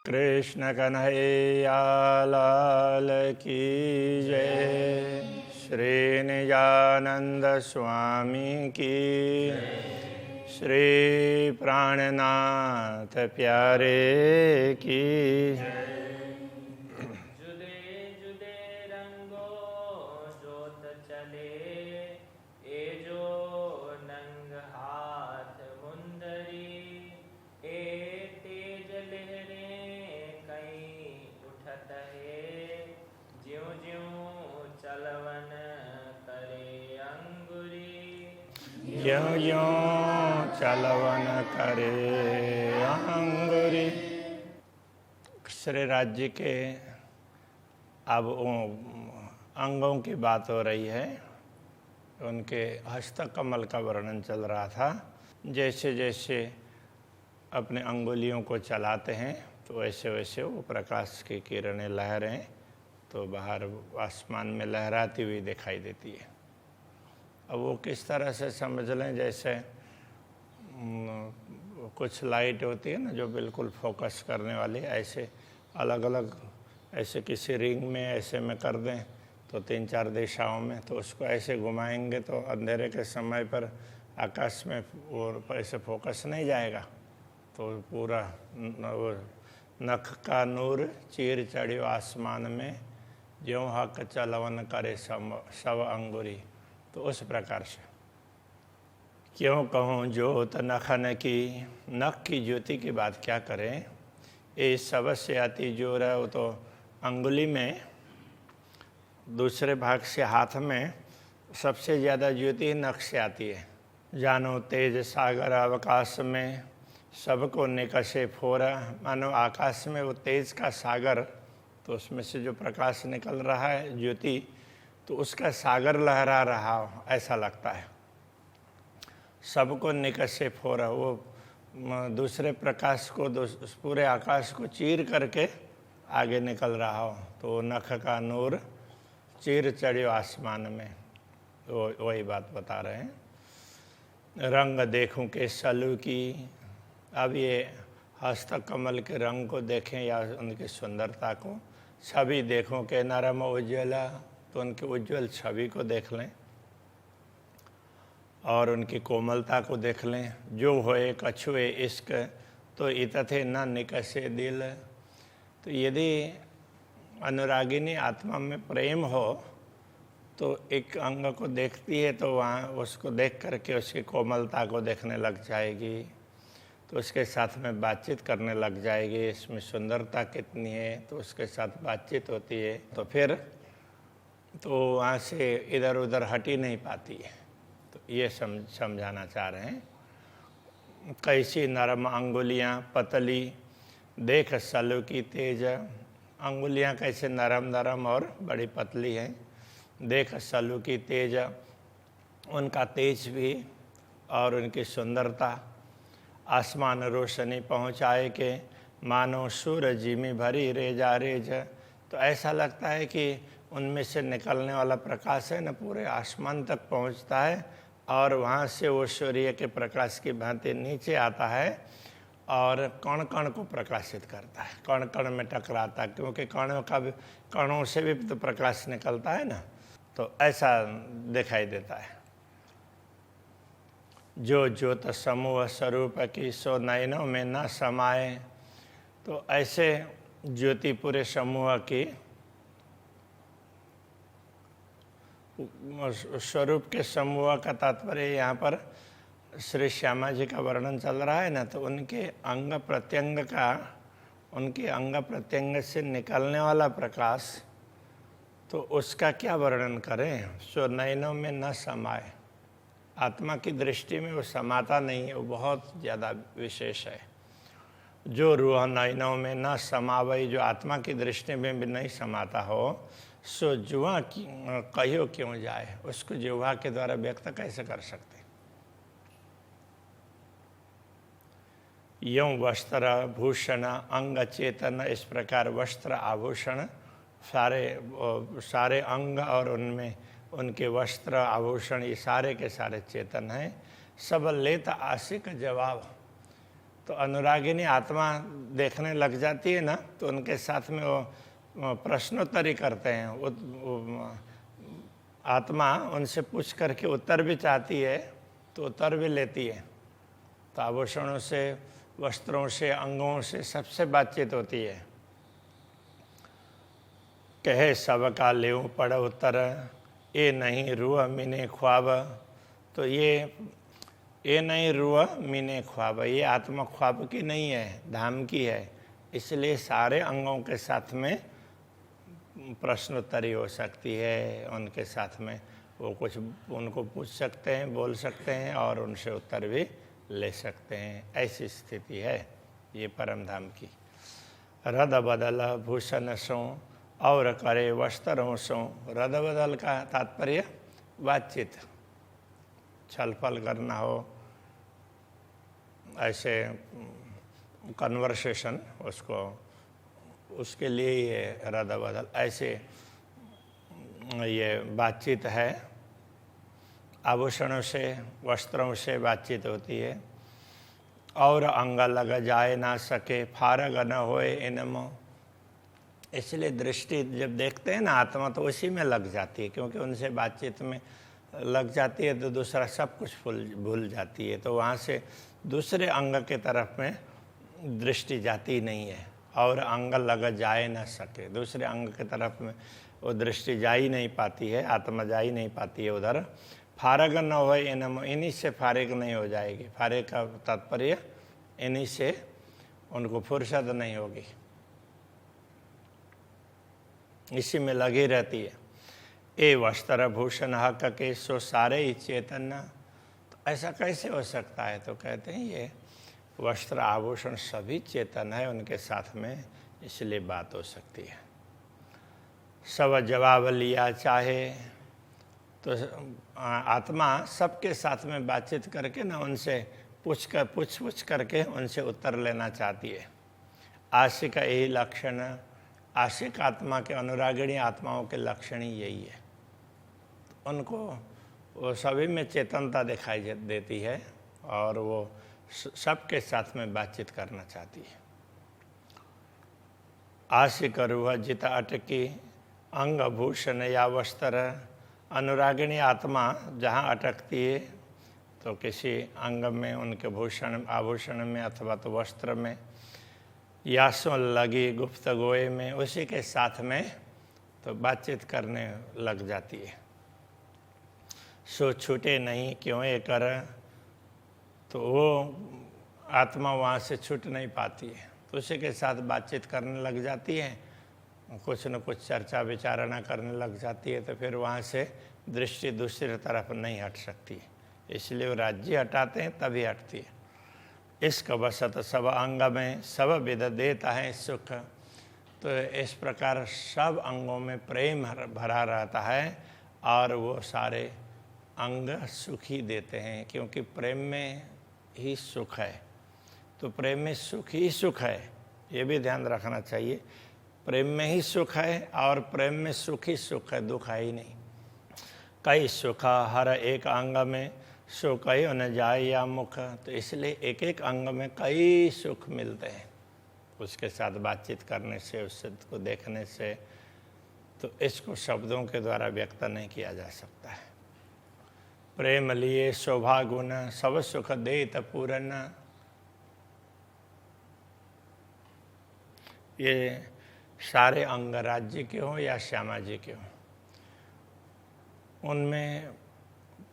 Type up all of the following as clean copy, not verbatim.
कृष्ण कन्हैया लाल की जय। श्री निजानंद स्वामी की, श्री प्राणनाथ प्यारे की। जुदे जुदे रंगों जोत चले, ए जो नंग हाथ मुंदरी, ए तेज लहरें कहीं उठत है, ज्यों ज्यों चलवन करे अंगुरी। ज्यों ज्यों चलवन करे अंगुरी। श्री राज्य के अब अंगों की बात हो रही है। उनके हस्तकमल का वर्णन चल रहा था। जैसे जैसे अपने अंगुलियों को चलाते हैं तो वैसे वैसे वो प्रकाश की किरणें, लहरें तो बाहर आसमान में लहराती हुई दिखाई देती है। अब वो किस तरह से समझ लें, जैसे कुछ लाइट होती है ना जो बिल्कुल फोकस करने वाली, ऐसे अलग अलग ऐसे किसी रिंग में ऐसे में कर दें तो 3-4 दिशाओं में, तो उसको ऐसे घुमाएंगे तो अंधेरे के समय पर आकाश में वो ऐसे फोकस नहीं जाएगा, तो पूरा वो नख का नूर चीर चढ़ियो आसमान में, ज्यों हक चलवन करे सव अंगुरी। तो उस प्रकार से क्यों कहूँ ज्योत नखन की, नख की ज्योति की बात क्या करें। ये सबसे आती जोर है वो तो अंगुली में, दूसरे भाग से हाथ में सबसे ज़्यादा ज्योति नख से आती है। जानो तेज सागर अवकाश में, सबको निकसे फोरा। मानो आकाश में वो तेज का सागर, तो उसमें से जो प्रकाश निकल रहा है ज्योति, तो उसका सागर लहरा रहा हो ऐसा लगता है। सबको निकसे फोरा, वो दूसरे प्रकाश को पूरे आकाश को चीर करके आगे निकल रहा हो, तो नख का नूर चीर चढ़ियो आसमान में, तो वही बात बता रहे हैं। रंग देखूं के सलू की, अब ये हस्तकमल के रंग को देखें या उनकी सुंदरता को। छवि देखूं के नरम उज्ज्वला, तो उनकी उज्ज्वल छवि को देख लें और उनकी कोमलता को देख लें। जो होए कछुए इश्क, तो इतथे न निकसे दिल। तो यदि अनुरागिनी आत्मा में प्रेम हो तो एक अंग को देखती है तो वहाँ उसको देख करके उसकी कोमलता को देखने लग जाएगी, तो उसके साथ में बातचीत करने लग जाएगी। इसमें सुंदरता कितनी है, तो उसके साथ बातचीत होती है, तो फिर तो वहाँ से इधर उधर हट ही नहीं पाती है। तो ये समझाना चाह रहे हैं। कैसी नरम अंगुलियाँ पतली, देख सलू की तेज। अंगुलियाँ कैसे नरम नरम और बड़ी पतली हैं, देख सलू की तेज, उनका तेज भी और उनकी सुंदरता। आसमान रोशनी पहुँचाए के, मानो सूरज में भरी रेजा रेज। तो ऐसा लगता है कि उनमें से निकलने वाला प्रकाश है ना पूरे आसमान तक पहुँचता है, और वहाँ से वो सूर्य के प्रकाश की भांति नीचे आता है और कण कण को प्रकाशित करता है, कण कण में टकराता है, क्योंकि कणों से भी तो प्रकाश निकलता है ना, तो ऐसा दिखाई देता है। जो ज्योत समूह स्वरूप की, सो नयनों में न समाए। तो ऐसे ज्योति पूरे समूह की स्वरूप के समूह का तात्पर्य यहाँ पर श्री श्यामा जी का वर्णन चल रहा है ना, तो उनके अंग प्रत्यंग से निकलने वाला प्रकाश, तो उसका क्या वर्णन करें। सो नयनों में न समाए, आत्मा की दृष्टि में वो समाता नहीं है, वो बहुत ज़्यादा विशेष है। जो रूह नयनों में न समावई, जो आत्मा की दृष्टि में भी नहीं समाता हो, सो जुआ कहियो क्यों जाए, उसको जुआ के द्वारा व्यक्त कैसे कर सकते। यों वस्त्र भूषण अंग चेतन, इस प्रकार वस्त्र आभूषण सारे अंग और उनमें उनके वस्त्र आभूषण ये सारे के सारे चेतन हैं। सब लेत आशिक जवाब, तो अनुरागिनी आत्मा देखने लग जाती है ना, तो उनके साथ में वो प्रश्नोत्तरी करते हैं। वो आत्मा उनसे पूछ करके उत्तर भी चाहती है तो उत्तर भी लेती है। तो आभूषणों से, वस्त्रों से, अंगों से सबसे बातचीत होती है। कहे सब का लेऊं पड़ उत्तर, ये नहीं रुआ मीने ख्वाब। तो ये नहीं रुआ मीने ख्वाब, ये आत्मा ख्वाब की नहीं है, धाम की है। इसलिए सारे अंगों के साथ में प्रश्नोत्तरी हो सकती है। उनके साथ में वो कुछ उनको पूछ सकते हैं, बोल सकते हैं और उनसे उत्तर भी ले सकते हैं। ऐसी स्थिति है ये परम धाम की। रद बदल भूषण सो और करे वस्त्रों सो। रद बदल का तात्पर्य बातचीत, छलफल करना हो, ऐसे कन्वर्सेशन, उसके लिए ये रद बदल, ऐसे ये बातचीत है। आभूषणों से, वस्त्रों से बातचीत होती है। और अंग लग जाए ना सके, फारग न होए इनमो। इसलिए दृष्टि जब देखते हैं ना आत्मा, तो उसी में लग जाती है, क्योंकि उनसे बातचीत में लग जाती है तो दूसरा सब कुछ भूल जाती है। तो वहाँ से दूसरे अंग के तरफ में दृष्टि जाती नहीं है। और अंग लग जाए ना सके, दूसरे अंग के तरफ में वो दृष्टि जा ही नहीं पाती है, आत्मा जा ही नहीं पाती है उधर। फारग न हो इन्हीं से फारिग नहीं हो जाएगी। फारिग का तात्पर्य इन्हीं से उनको फुर्सत नहीं होगी, इसी में लगी रहती है। ए वस्त्र भूषण हक के सो सारे ही चेतन। तो ऐसा कैसे हो सकता है? तो कहते हैं ये वस्त्र आभूषण सभी चेतन है उनके साथ में, इसलिए बात हो सकती है। सब जवाब लिया चाहे, तो आत्मा सबके साथ में बातचीत करके ना उनसे पूछ करके उनसे उत्तर लेना चाहती है। आशिक यही लक्षण, आशिक आत्मा के, अनुरागिणी आत्माओं के लक्षण ही यही है। उनको वो सभी में चेतनता दिखाई देती है और वो सबके साथ में बातचीत करना चाहती है। आशिक रूह जित अटकी अंग भूषण या वस्त्र। अनुरागिणी आत्मा जहाँ अटकती है तो किसी अंग में, उनके भूषण आभूषण में अथवा तो वस्त्र में, या सो लगी गुफ्तगोए में, उसी के साथ में तो बातचीत करने लग जाती है। सो छूटे नहीं क्यों ये कर, तो वो आत्मा वहाँ से छूट नहीं पाती है, तो उसी के साथ बातचीत करने लग जाती है, कुछ न कुछ चर्चा विचारणा करने लग जाती है। तो फिर वहाँ से दृष्टि दूसरी तरफ नहीं हट सकती, इसलिए वो राज्य हटाते हैं तभी हटती है। इश्क बसत सब अंग में सब विध देता है सुख। तो इस प्रकार सब अंगों में प्रेम भरा रहता है और वो सारे अंग सुखी देते हैं, क्योंकि प्रेम में ही सुख है। तो प्रेम में सुख ही सुख है, ये भी ध्यान रखना चाहिए। प्रेम में ही सुख है और प्रेम में सुख ही सुख है, दुख है ही नहीं। कई सुख हर एक अंग में, सो कई न जाए या मुख। तो इसलिए एक एक अंग में कई सुख मिलते हैं उसके साथ बातचीत करने से, उससे को देखने से। तो इसको शब्दों के द्वारा व्यक्त नहीं किया जा सकता है। प्रेम लिए शोभा गुण सब सुख देत पूर्ण। ये सारे अंग राज्य के हों या श्यामा जी के हों, उनमें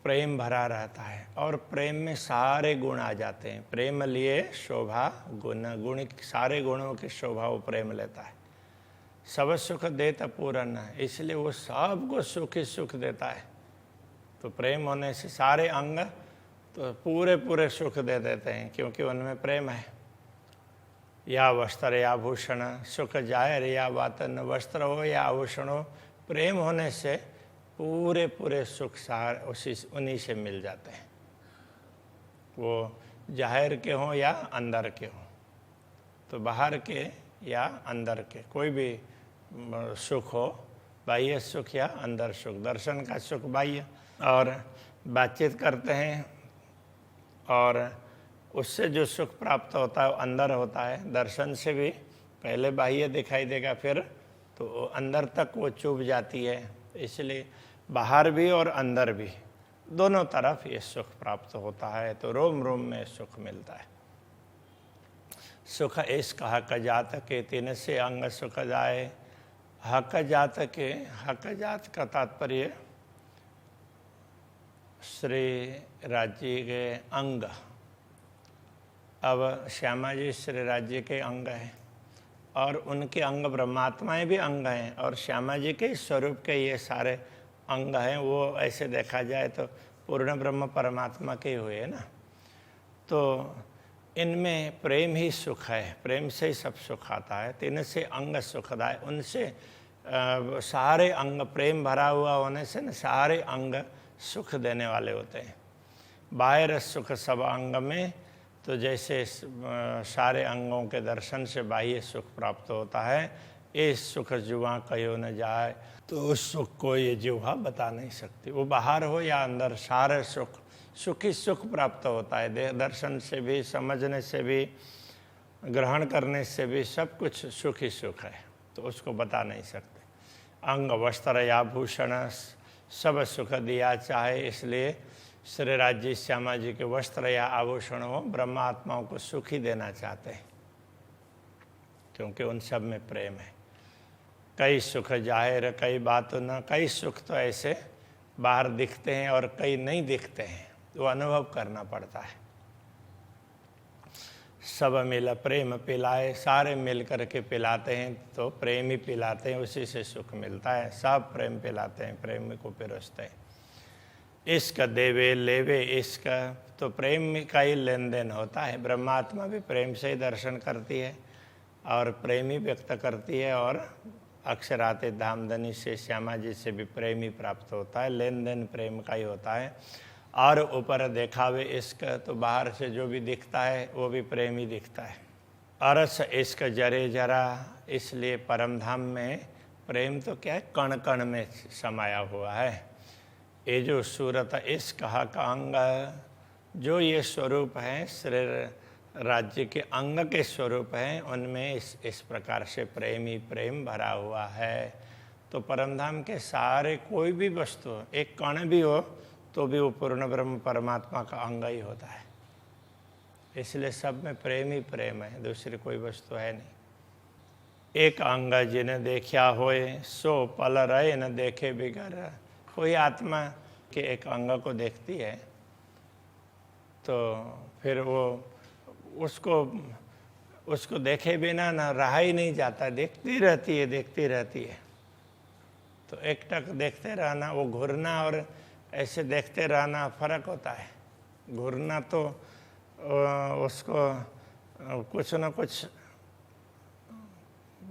प्रेम भरा रहता है और प्रेम में सारे गुण आ जाते हैं। प्रेम लिए शोभा गुण, गुण सारे गुणों की शोभा वो प्रेम लेता है। सब सुख देता पूर्ण, इसलिए वो सबको सुख ही सुख देता है। तो प्रेम होने से सारे अंग तो पूरे पूरे सुख दे देते हैं, क्योंकि उनमें प्रेम है। या वस्त्र या आभूषण सुख जाहिर या वातन, वस्त्र हो या आभूषण हो, प्रेम होने से पूरे पूरे सुख सार उन्हीं से मिल जाते हैं, वो जाहिर के हों या अंदर के हों। तो बाहर के या अंदर के कोई भी सुख हो, बाह्य सुख या अंदर सुख, दर्शन का सुख बाह्य। और बातचीत करते हैं और उससे जो सुख प्राप्त होता है वो अंदर होता है। दर्शन से भी पहले बाह्य दिखाई देगा, फिर तो अंदर तक वो चुभ जाती है। इसलिए बाहर भी और अंदर भी दोनों तरफ ये सुख प्राप्त होता है, तो रोम रोम में सुख मिलता है। सुख इस कहा का जात के तीन से अंग सुख जाए। हक जात के, हक जात का तात्पर्य श्री राज्य के अंग। अब श्यामा जी श्री राज्य के अंग हैं और उनके अंग ब्रह्मात्माएं भी अंग हैं, और श्यामा जी के स्वरूप के ये सारे अंग हैं। वो ऐसे देखा जाए तो पूर्ण ब्रह्म परमात्मा के हुए ना। तो इनमें प्रेम ही सुख है, प्रेम से ही सब सुख आता है। तीन से अंग सुखदाय, उनसे सारे अंग, प्रेम भरा हुआ होने से न सारे अंग सुख देने वाले होते हैं। बाहर सुख सब अंग में, तो जैसे सारे अंगों के दर्शन से बाह्य सुख प्राप्त होता है। इस सुख जुआ कहो न जाए, तो उस सुख को ये जिह्वा बता नहीं सकती। वो बाहर हो या अंदर, सारे सुख, सुख ही सुख प्राप्त होता है। देह दर्शन से भी, समझने से भी, ग्रहण करने से भी सब कुछ सुख ही सुख है, तो उसको बता नहीं सकते। अंग वस्त्र या भूषण सब सुख दिया चाहे, इसलिए श्री राज्य श्यामा जी के वस्त्र या आभूषणों ब्रह्मा आत्माओं को सुख ही देना चाहते हैं, क्योंकि उन सब में प्रेम है। कई सुख जाहिर कई बात न, कई सुख तो ऐसे बाहर दिखते हैं और कई नहीं दिखते हैं, वो अनुभव करना पड़ता है। सब मिल प्रेम पिलाए, सारे मिल करके पिलाते हैं तो प्रेम ही पिलाते हैं, उसी से सुख मिलता है। सब प्रेम पिलाते हैं, प्रेम को पिरोसते हैं। इश्क देवे लेवे इश्क, तो प्रेम का ही लेन देन होता है। ब्रह्मात्मा भी प्रेम से ही दर्शन करती है और प्रेम ही व्यक्त करती है, और अक्षराते धामधनी से श्यामा जी से भी प्रेम ही प्राप्त होता है। लेन देन प्रेम का ही होता है। और ऊपर देखावे इश्क, तो बाहर से जो भी दिखता है वो भी प्रेम ही दिखता है। अरस इश्क जरे जरा, इसलिए परम धाम में प्रेम तो क्या है, कण कण में समाया हुआ है। ये जो सूरत इस कहा का अंग, जो ये स्वरूप हैं श्री राज्य के अंग के स्वरूप हैं, उनमें इस प्रकार से प्रेम ही प्रेम भरा हुआ है। तो परमधाम के सारे कोई भी वस्तु, एक कण भी हो तो भी वो पूर्ण ब्रह्म परमात्मा का अंग ही होता है। इसलिए सब में प्रेम ही प्रेम है, दूसरी कोई वस्तु है नहीं। एक अंग जिन्हें देखा होए, सो पल रहे न देखे बिगर। कोई आत्मा के एक अंग को देखती है तो फिर वो उसको देखे बिना ना रहा ही नहीं जाता, देखती रहती है, देखती रहती है। तो एक टक देखते रहना, वो घूरना और ऐसे देखते रहना फर्क होता है। घूरना तो उसको कुछ न कुछ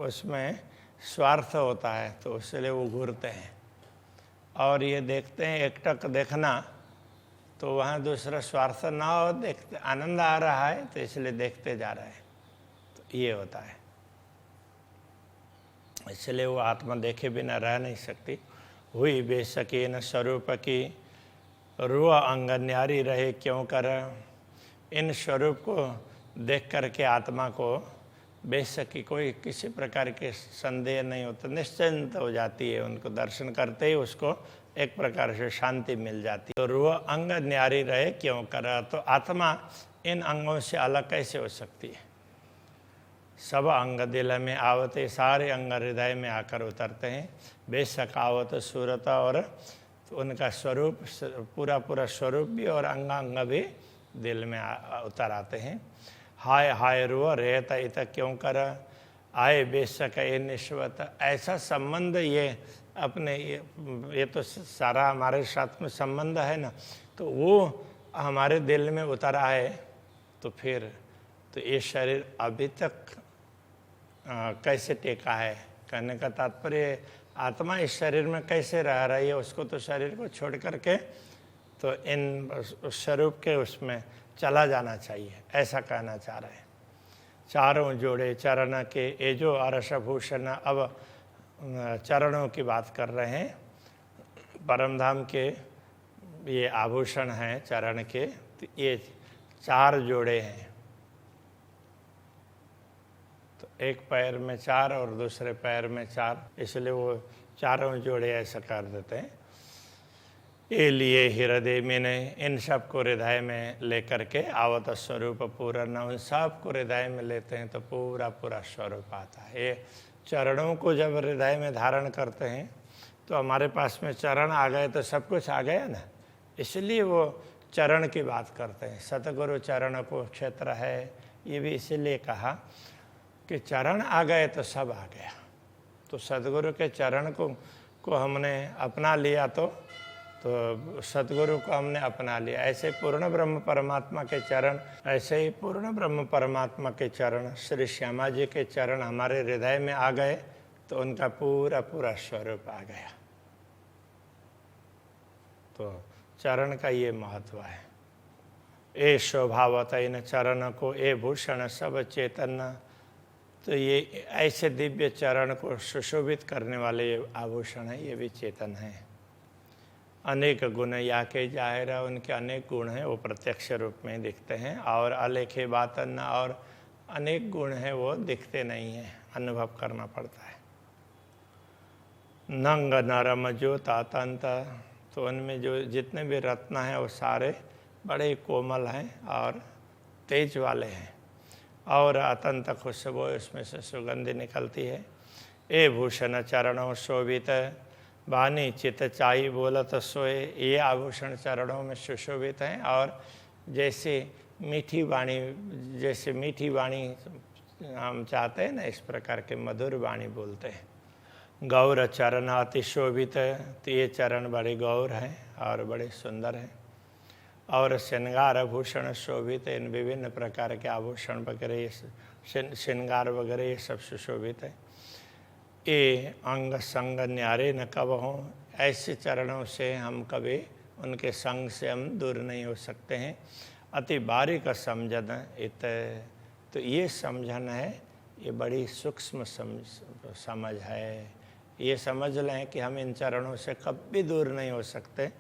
उसमें स्वार्थ होता है, तो इसलिए वो घूरते हैं। और ये देखते हैं, एक टक देखना, तो वहाँ दूसरा स्वार्थ ना हो, देखते आनंद आ रहा है तो इसलिए देखते जा रहे हैं, तो ये होता है। इसलिए वो आत्मा देखे बिना रह नहीं सकती। हुई बेसकी न स्वरूप की, रुआ अंग न्यारी रहे क्यों कर। इन स्वरूप को देख करके आत्मा को बेसकी, कोई किसी प्रकार के संदेह नहीं होता, निश्चिंत हो जाती है। उनको दर्शन करते ही उसको एक प्रकार से शांति मिल जाती है। तो रुआ अंग न्यारी रहे क्यों कर, तो आत्मा इन अंगों से अलग कैसे हो सकती है। सब अंग दिल में आवते, सारे अंग हृदय में आकर उतरते हैं। बेशक आवत सूरत, और तो उनका स्वरूप पूरा पूरा स्वरूप भी और अंग अंग भी दिल में उतर आते हैं। हाय हाय रुआ रहता इत क्यों कर, आए बेशक ये निश्वत। ऐसा संबंध ये अपने ये तो सारा हमारे साथ में संबंध है ना, तो वो हमारे दिल में उतर आए तो फिर तो ये शरीर अभी तक कैसे टेका है। कहने का तात्पर्य आत्मा इस शरीर में कैसे रह रही है, उसको तो शरीर को छोड़ करके तो इन स्वरूप के उसमें चला जाना चाहिए, ऐसा कहना चाह रहे हैं। चारों जोड़े चरण के ये जो अरस भूषण, अब चरणों की बात कर रहे हैं। परमधाम के ये आभूषण हैं चरण के, तो ये 4 जोड़े हैं, तो एक पैर में 4 और दूसरे पैर में 4, इसलिए वो चारों जोड़े ऐसा कर देते हैं। ये लिए हृदय मैंने इन सब को हृदय में लेकर के आवत स्वरूप पूर्ण, उन सब को हृदय में लेते हैं तो पूरा पूरा स्वरूप आता है। ये चरणों को जब हृदय में धारण करते हैं तो हमारे पास में चरण आ गए तो सब कुछ आ गया ना, इसलिए वो चरण की बात करते हैं। सतगुरु चरण को क्षेत्र है, ये भी इसीलिए कहा कि चरण आ गए तो सब आ गया। तो सतगुरु के चरण को हमने अपना लिया तो सतगुरु को हमने अपना लिया। ऐसे पूर्ण ब्रह्म परमात्मा के चरण, ऐसे ही पूर्ण ब्रह्म परमात्मा के चरण श्री श्यामा जी के चरण हमारे हृदय में आ गए तो उनका पूरा पूरा स्वरूप आ गया। तो चरण का ये महत्व है। ए शोभावत इन चरण को ए भूषण सब चेतन, तो ये ऐसे दिव्य चरण को सुशोभित करने वाले ये आभूषण है, ये भी चेतन है। अनेक गुण या के जाहिर, उनके अनेक गुण हैं, वो प्रत्यक्ष रूप में दिखते हैं, और अलेखे बातन, और अनेक गुण हैं वो दिखते नहीं हैं, अनुभव करना पड़ता है। नंग नरम जो तातंत, तो उनमें जो जितने भी रत्न हैं वो सारे बड़े कोमल हैं और तेज वाले हैं, और अतंत खुशबू उसमें से सुगंधि निकलती है। ए भूषण चरणों शोभित वाणी चित चाई बोलत सोए, ये आभूषण चरणों में सुशोभित हैं, और जैसे मीठी वाणी हम चाहते हैं ना, इस प्रकार के मधुर वाणी बोलते हैं। गौर चरण अति शोभित, तो ये चरण बड़े गौर हैं और बड़े सुंदर हैं। और श्रृंगार आभूषण शोभित, इन विभिन्न प्रकार के आभूषण वगैरह, श्रृंगार वगैरह ये सब सुशोभित है। ये अंग संग न्यारे न कब हों, ऐसे चरणों से हम कभी उनके संग से हम दूर नहीं हो सकते हैं। अति बारीक समझन इत, तो ये समझन है, ये बड़ी सूक्ष्म समझ है। ये समझ लें कि हम इन चरणों से कभी दूर नहीं हो सकते,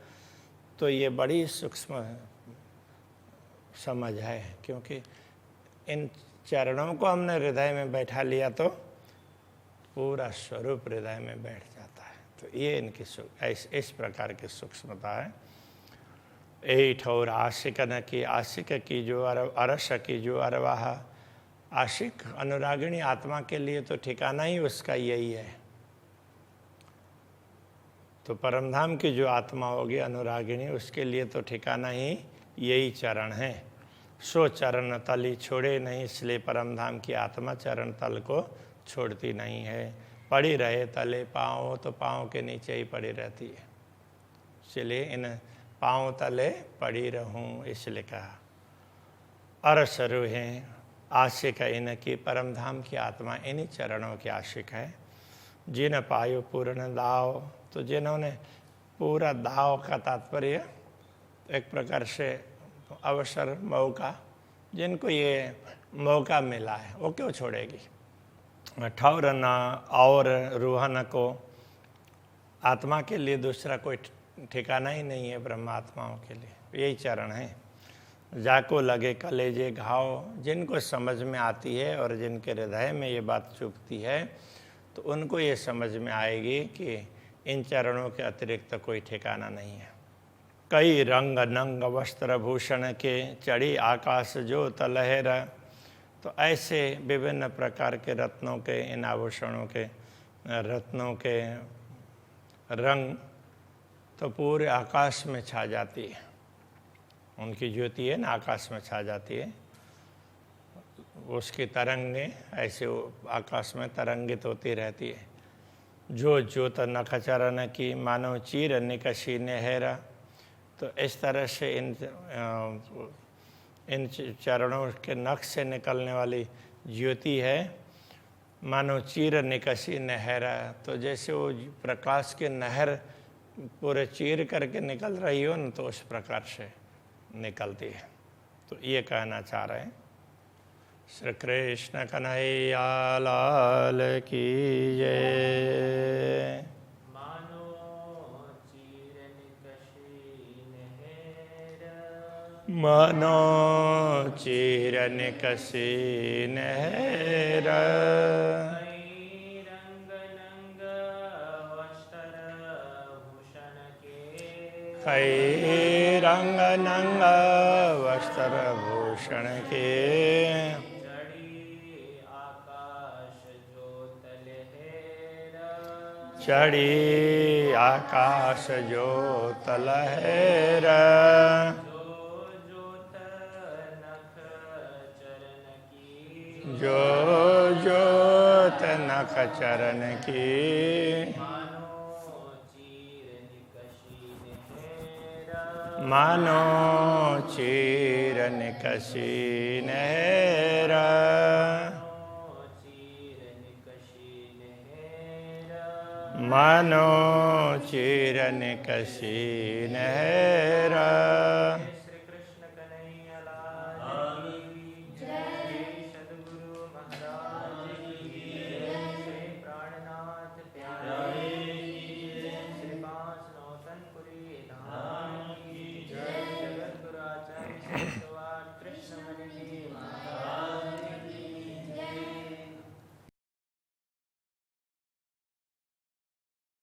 तो ये बड़ी सूक्ष्म समझ है, क्योंकि इन चरणों को हमने हृदय में बैठा लिया तो पूरा स्वरूप हृदय में बैठ जाता है। तो ये इनकी इस प्रकार की सूक्ष्मता है। एठ और आशिक न की, आशिक की जो अरस की जो अरवाह, आशिक अनुरागिणी आत्मा के लिए तो ठिकाना ही उसका यही है। तो परमधाम की जो आत्मा होगी अनुरागिणी, उसके लिए तो ठिकाना ही यही चरण है। सो चरण तली छोड़े नहीं, इसलिए परमधाम की आत्मा चरण तल को छोड़ती नहीं है। पड़ी रहे तले पाँव, तो पाँव के नीचे ही पड़ी रहती है, इसलिए इन पाँव तले पड़ी रहूं, इसलिए कहा। अरस रूहें आशिक इनकी, परमधाम की आत्मा इन्हीं चरणों की आशिक है। जिन पायो पूर्ण दाव, तो जिन्होंने पूरा दाव का तात्पर्य एक प्रकार से अवसर, मौका, जिनको ये मौका मिला है वो क्यों छोड़ेगी। ठौरना और रूहन को, आत्मा के लिए दूसरा कोई ठिकाना ही नहीं है ब्रह्मात्माओं के लिए, यही चरण है। जाको लगे कलेजे घाव, जिनको समझ में आती है और जिनके हृदय में ये बात चुभती है, तो उनको ये समझ में आएगी कि इन चरणों के अतिरिक्त कोई ठिकाना नहीं है। कई रंग नंग वस्त्र भूषण के, चढ़ी आकाश जो तलहर, तो ऐसे विभिन्न प्रकार के रत्नों के, इन आभूषणों के रत्नों के रंग तो पूरे आकाश में छा जाती है। उनकी ज्योति है ना, आकाश में छा जाती है, उसकी तरंगें ऐसे आकाश में तरंगित होती रहती है। जो ज्योत नख चरण की, मानव चीर निकशी नहरा, तो इस तरह से इन चरणों के नख से निकलने वाली ज्योति है, मानो चीर निकशी नहरा, तो जैसे वो प्रकाश की नहर पूरे चीर करके निकल रही हो न, तो उस प्रकार से निकलती है। तो ये कहना चाह रहे हैं। श्री कृष्ण कन्हैया लाल की जय। मानो चीरन कसी नहर रंग नंग वस्त्र भूषण के कई रंग नंग वस्त्र भूषण के चढ़ी आकाश जो तलहेर जो जोत नख चरण की मानो चीर निकसी नहर मानो चीर निकसी नहर